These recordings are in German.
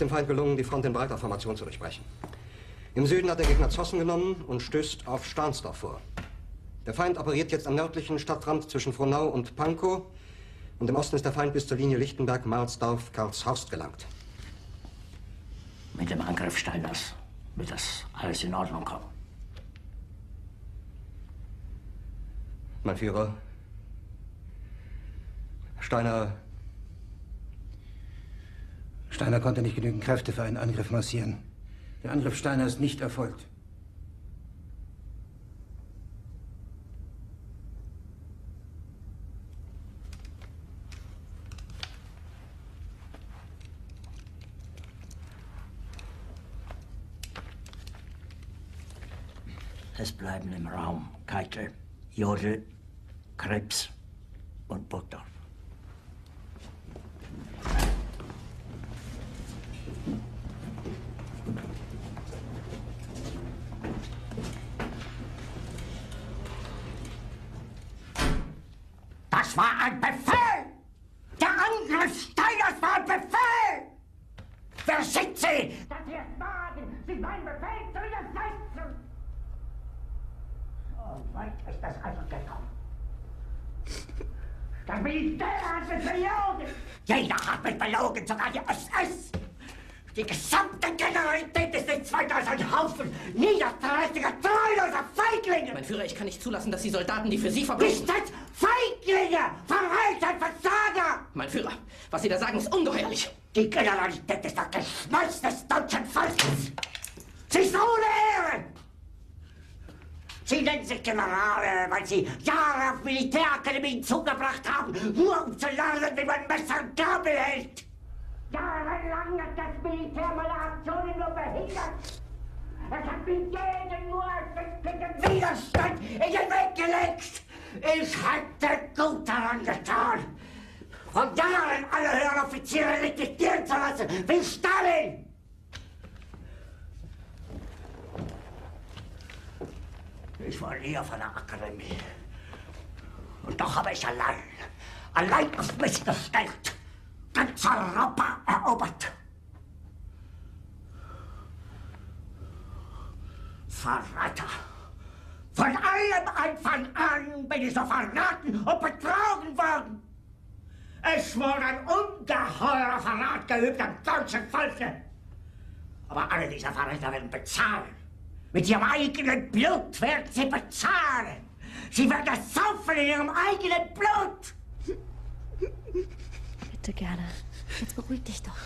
dem Feind gelungen, die Front in breiter Formation zu durchbrechen. Im Süden hat der Gegner Zossen genommen und stößt auf Stahnsdorf vor. Der Feind operiert jetzt am nördlichen Stadtrand zwischen Frohnau und Pankow. Und im Osten ist der Feind bis zur Linie Lichtenberg-Marsdorf-Karlshorst gelangt. Mit dem Angriff Steiners wird das alles in Ordnung kommen. Mein Führer, Steiner konnte nicht genügend Kräfte für einen Angriff massieren. Der Angriff Steiner ist nicht erfolgt. Es bleiben im Raum Keitel, Jodl, Krebs und Burgdorf. Das war ein Befehl! Der Angriff Steiners war ein Befehl! Wer sind Sie, dass Sie es wagen, sich meinen Befehl zu widersetzen? So weit ist das also gekommen. Das Militär hat mich belogen! Jeder hat mich belogen, sogar die SS! Die gesamte Generalität ist nichts weiter als ein Haufen niederträchtiger, treuloser Feiglinge! Mein Führer, ich kann nicht zulassen, dass die Soldaten, die für Sie verbringen... Nicht als Feiglinge! Verreiter, Versager! Mein Führer, was Sie da sagen, ist ungeheuerlich! Die Generalität ist das Geschmeiß des deutschen Volkes! Sie ist ohne Ehre! Sie nennen sich Generale, weil Sie Jahre auf Militärakademien zugebracht haben, nur um zu lernen, wie man Messer und Gabel hält! Jahrelang hat das Militär meine Aktionen nur behindert. Es hat mir jeden nur ersichtlichen Widerstand in den Weg gelegt. Ich hätte gut daran getan, von Jahren alle höheren Offiziere liquidieren zu lassen, wie Stalin. Ich war nie auf einer Akademie. Und doch habe ich allein auf mich gestellt, ganz Europa erobert. Verräter! Von allem Anfang an bin ich so verraten und betrogen worden. Es wurde ein ungeheurer Verrat geübt am deutschen Volke. Aber alle diese Verräter werden bezahlen. Mit ihrem eigenen Blut werden sie bezahlen. Sie werden das saufen in ihrem eigenen Blut. Bitte gerne. Jetzt beruhig dich doch.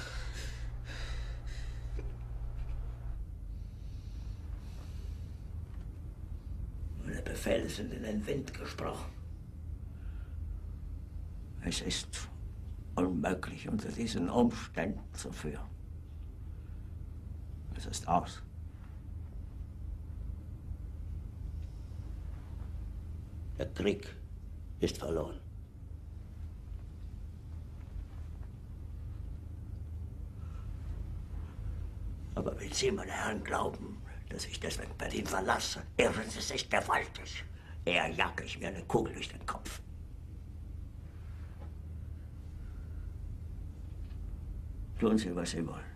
Meine Befehle sind in den Wind gesprochen. Es ist unmöglich, unter diesen Umständen zu führen. Es ist aus. Der Krieg ist verloren. Aber wenn Sie, meine Herren, glauben, dass ich deswegen Berlin verlasse, irren Sie sich gewaltig. Eher jage ich mir eine Kugel durch den Kopf. Tun Sie, was Sie wollen.